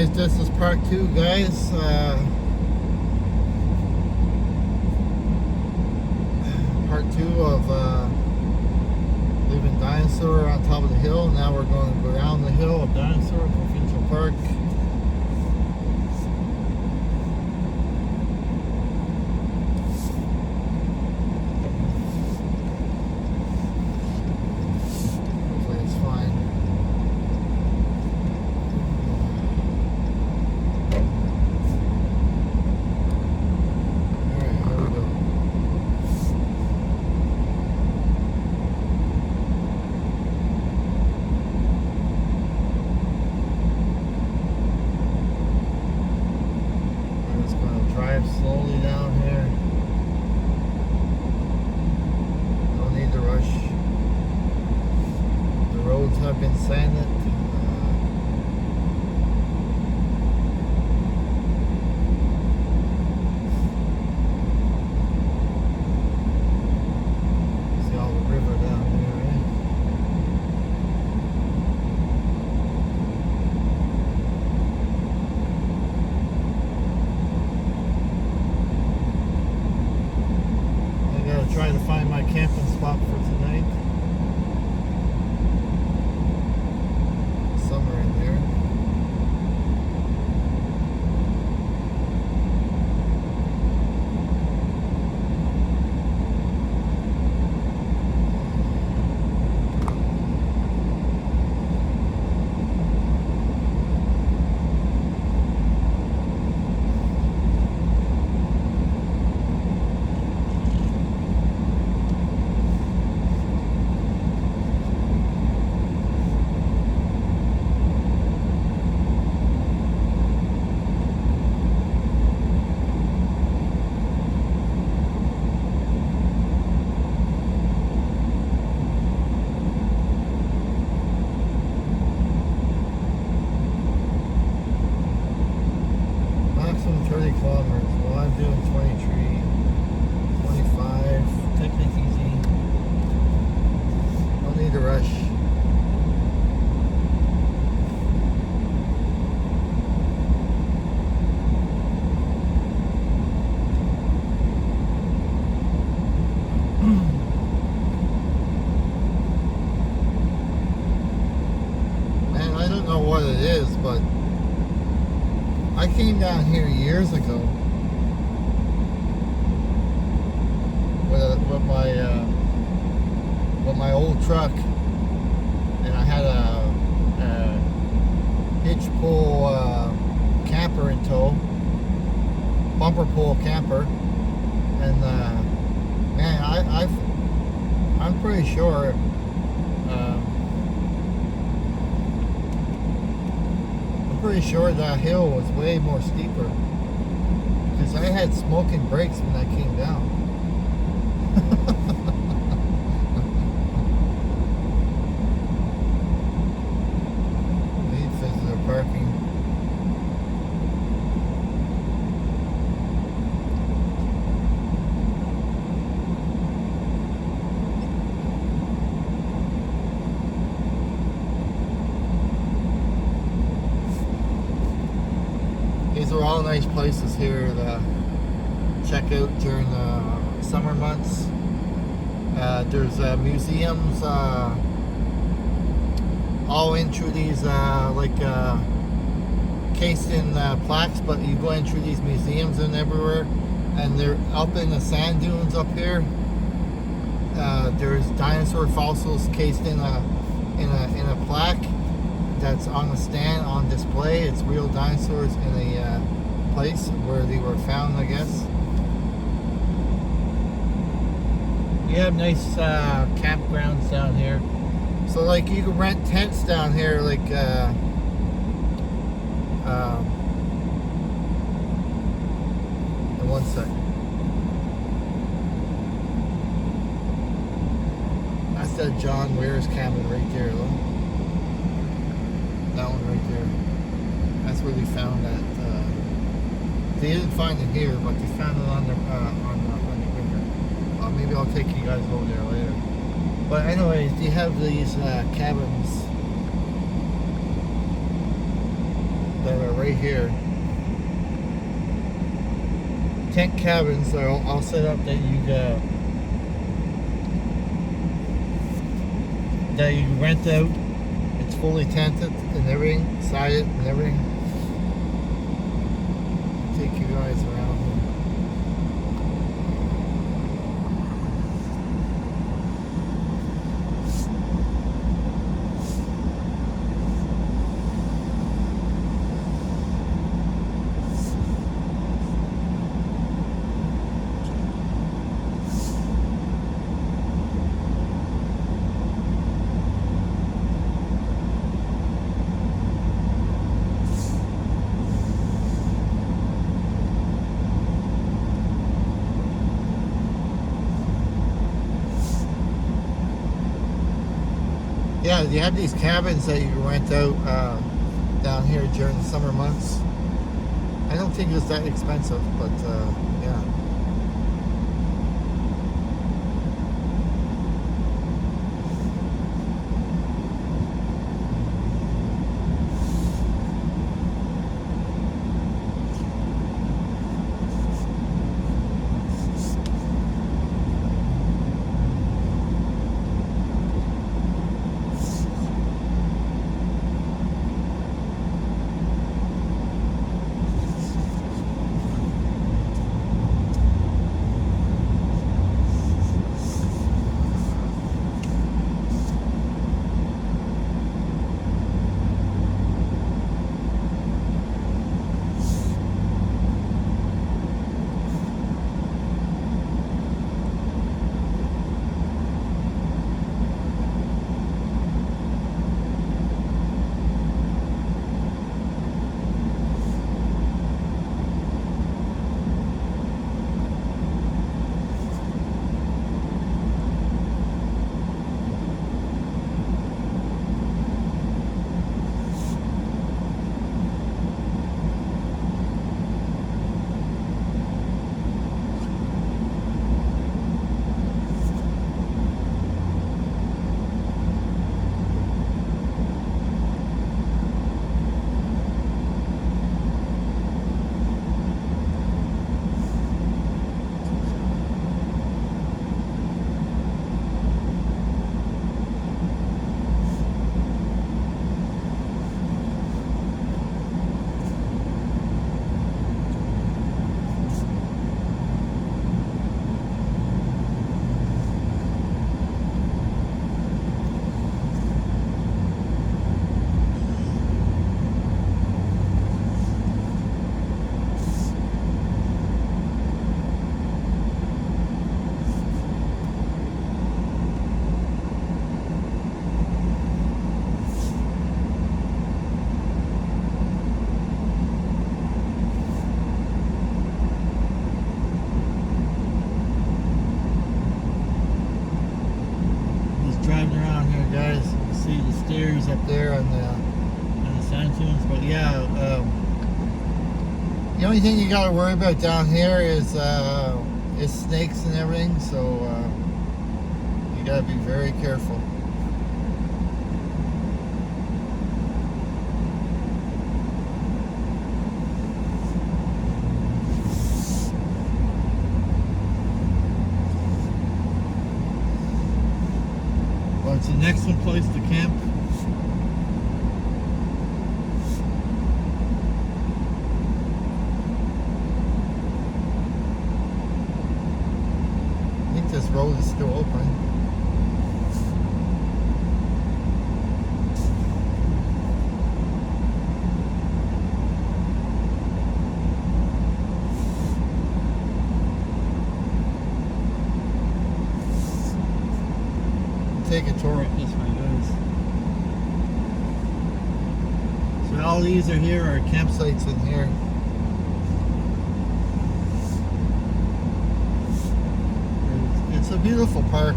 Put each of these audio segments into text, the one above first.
anyways, this is part 2, guys. Part 2 of leaving Dinosaur on top of the hill. Now we're going to go around the hill of Dinosaur, Provincial Park. Drive slowly down here. No need to rush. The roads have been sanded. See all the river down there, right? Trying to find my camping spot for tonight. Somewhere in there. Maximum 30 kilometers. Well, I'm doing 23, 25. Take it easy. No need to rush. Man, I don't know what it is, but I came down here years ago with my old truck, and I had a hitch pull camper in tow, bumper pull camper, and man, I'm pretty sure. Pretty sure that hill was way more steeper because I had smoking brakes when I came down. Need visitor parking. These are all nice places here to check out during the summer months. There's museums all in through these cased in plaques, but you go in through these museums and everywhere, and they're up in the sand dunes up here. There's dinosaur fossils cased in a plaque that's on the stand on display. It's real dinosaurs in a place where they were found, I guess. You have nice campgrounds down here. So like you can rent tents down here, like in 1 second. That's that John Ware's cabin right there, look. That one right there. That's where they found that. They didn't find it here, but they found it on the river. Maybe I'll take you guys over there later. But anyways, they have these cabins that are right here. Tent cabins that I'll set up that you rent out. It's fully tented and everything, sided and everything. Take you guys around here. Yeah, you have these cabins that you rent out down here during the summer months. I don't think it's that expensive, but yeah. Driving around here, guys. You can see the stairs up there and the sand dunes. But yeah, the only thing you got to worry about down here is snakes and everything. So you got to be very careful. It's an excellent place to camp. I think this road is still open. Take a tour up this way, guys. So all these are here are campsites in here. It's a beautiful park.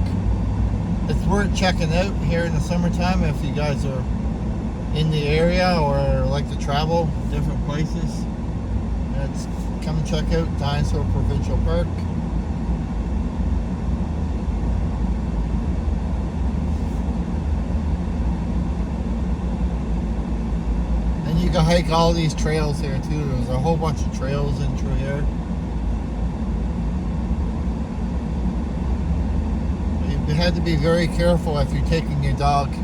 It's worth checking out here in the summertime if you guys are in the area or like to travel different places. Come check out Dinosaur Provincial Park. could hike all these trails here too. There's a whole bunch of trails in through here. You had to be very careful if you're taking your dog.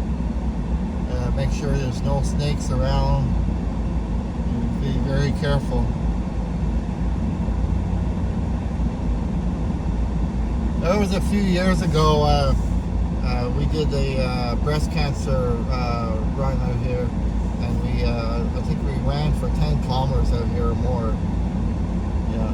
Make sure there's no snakes around. Be very careful. That was a few years ago. We did a breast cancer run out here, and I think we ran for 10 kilometers out here or more. Yeah.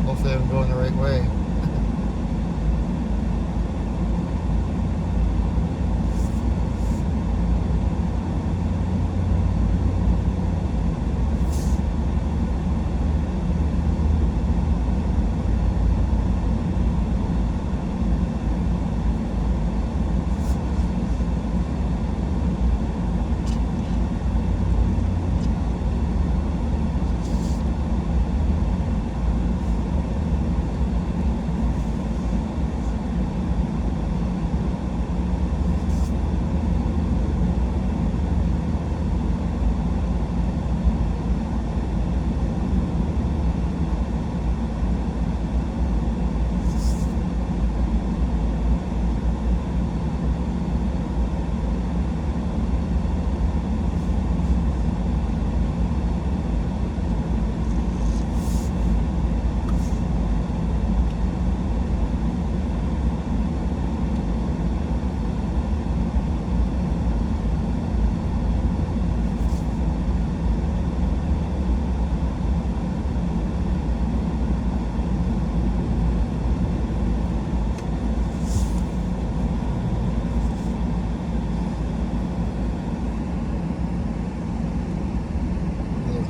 Hopefully I'm going the right way.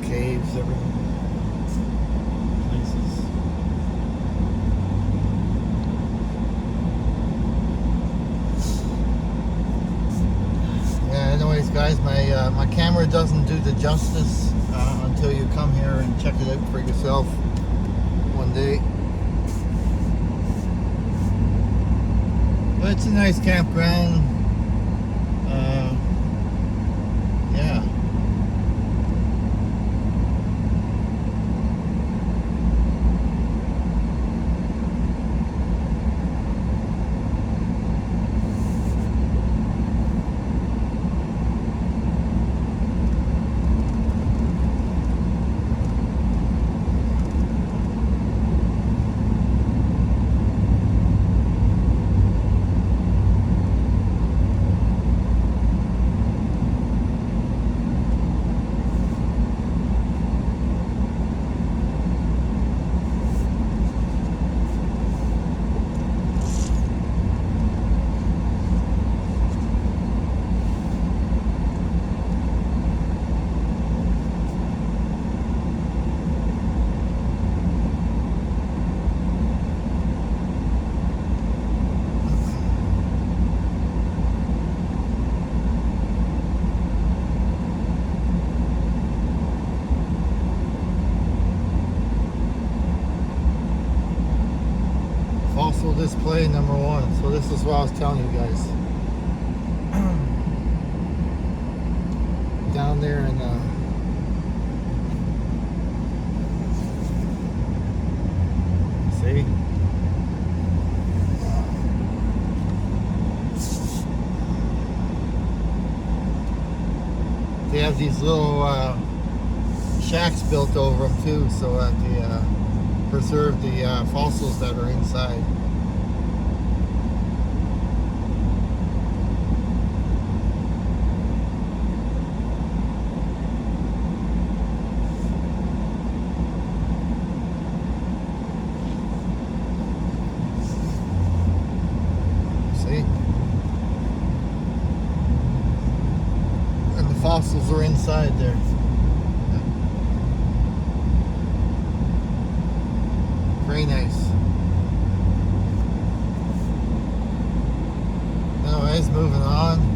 Caves, everything, places. Yeah. Anyways, guys, my camera doesn't do the justice until you come here and check it out for yourself one day. But it's a nice campground. Yeah. Fossil display number 1. So this is what I was telling you guys. Down there in see? They have these little shacks built over them too, so that they preserve the fossils that are inside. See? And the fossils are inside there. Very nice. Anyways, moving on.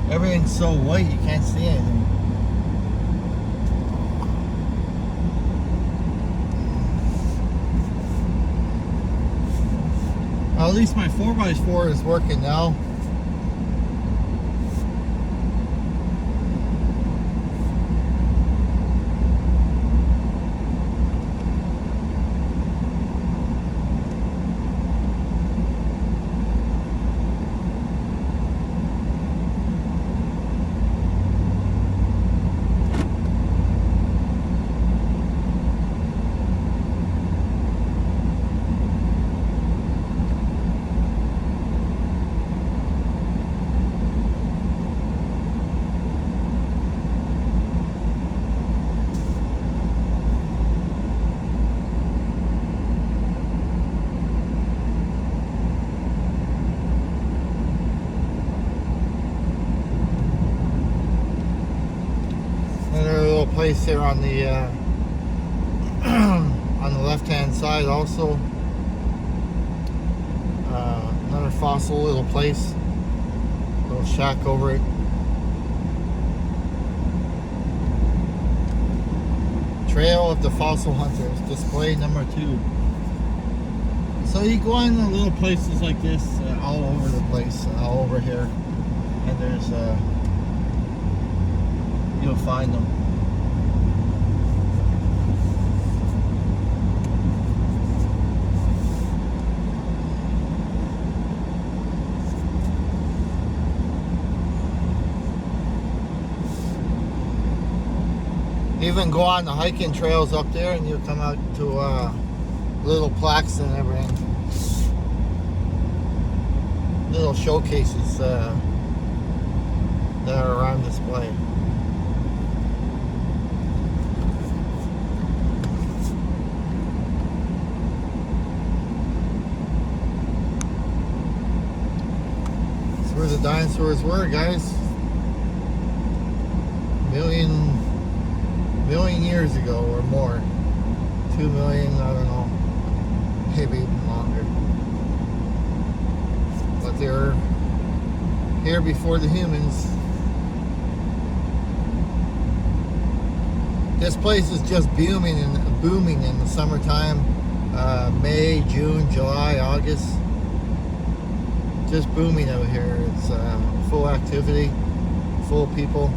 Everything's so white you can't see anything. Well, at least my 4x4 is working now. Place here on the on the left hand side also, another fossil little place, little shack over it. Trail of the Fossil Hunters, display number 2. So you go in the little places like this all over the place, all over here, and there's you'll find them. Even go on the hiking trails up there and you'll come out to little plaques and everything. Little showcases that are on display. That's where the dinosaurs were, guys. Million years ago or more. 2 million, I don't know, maybe even longer. But they were here before the humans. This place is just booming in the summertime. May, June, July, August. Just booming out here. It's full activity, full people.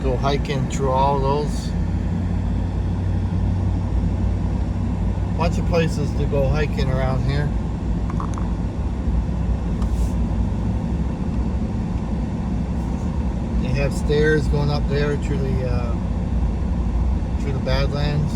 Go hiking through all those. Bunch of places to go hiking around here. They have stairs going up there through the Badlands.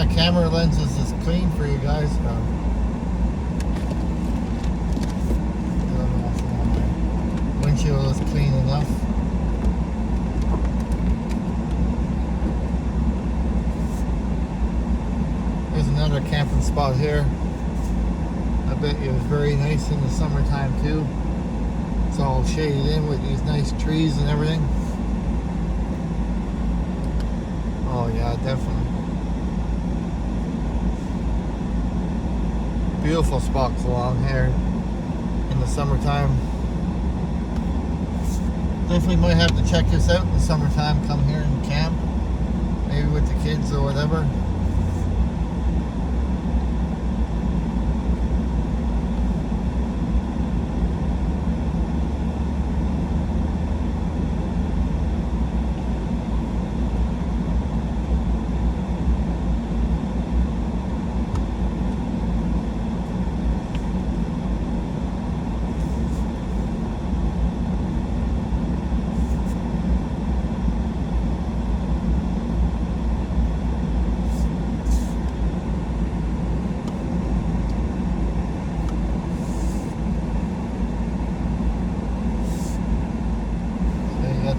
my camera lenses is clean for you guys. I don't know if my windshield is clean enough. There's another camping spot here. I bet it was very nice in the summertime too. It's all shaded in with these nice trees and everything. Oh yeah, definitely. Beautiful spots along here in the summertime. Definitely might have to check this out in the summertime. Come here and camp, maybe with the kids or whatever.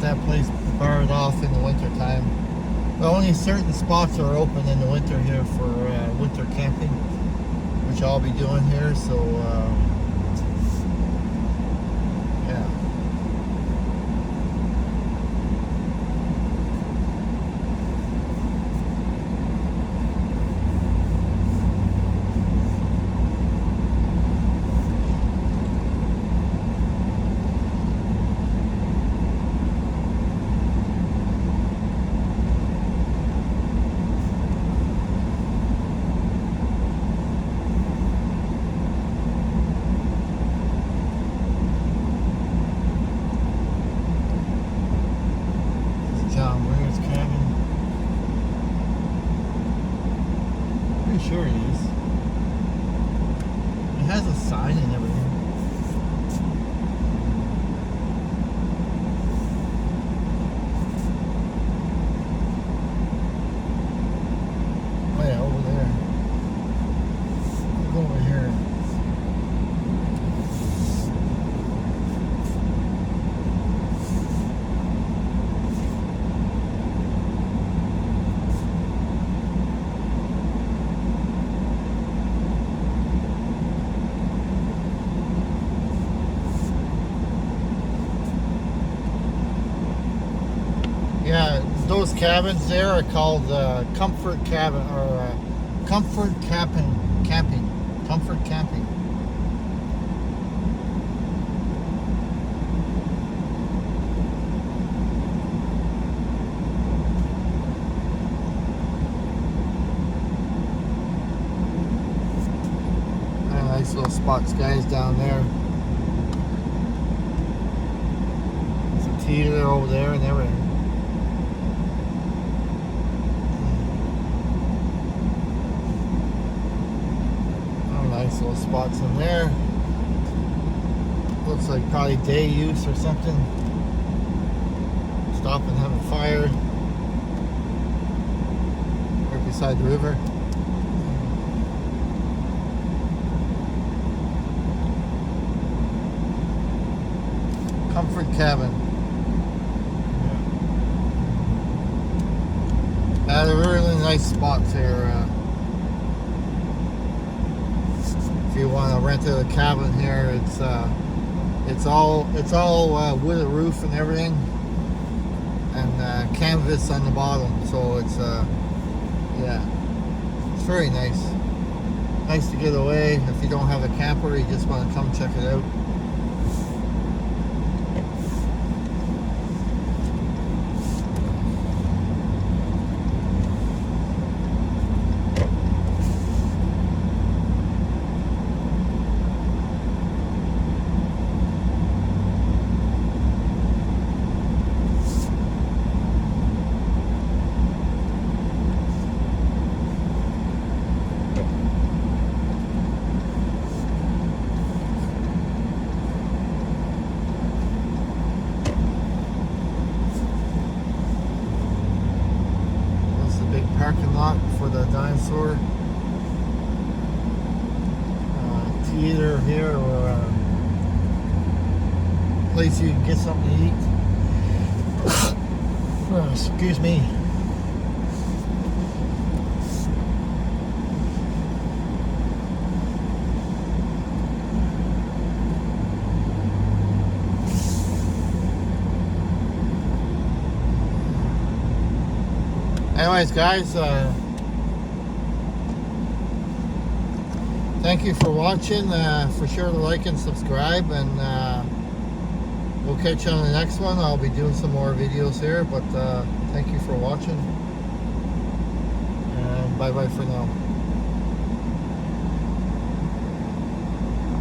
That place barred off in the winter time. But only certain spots are open in the winter here for winter camping, which I'll be doing here. So yeah. Sure it is. It has a sign and everything. Oh yeah, over there. Let's go over here. Yeah, those cabins there are called comfort cabin or comfort camping. Comfort camping. Nice little spots, guys, down there. Some theater over there and everything. Nice little spots in there. Looks like probably day use or something. Stop and have a fire right beside the river. Comfort cabin. Yeah, they're really nice spots here. If you want to rent a cabin here, it's all wood roof and everything, and canvas on the bottom. So it's yeah, it's very nice. Nice to get away if you don't have a camper. You just want to come check it out. theater here or a place you can get something to eat. Oh, excuse me. Anyways, guys, thank you for watching. For sure to like and subscribe, and we'll catch you on the next one. I'll be doing some more videos here, but thank you for watching, and bye bye for now.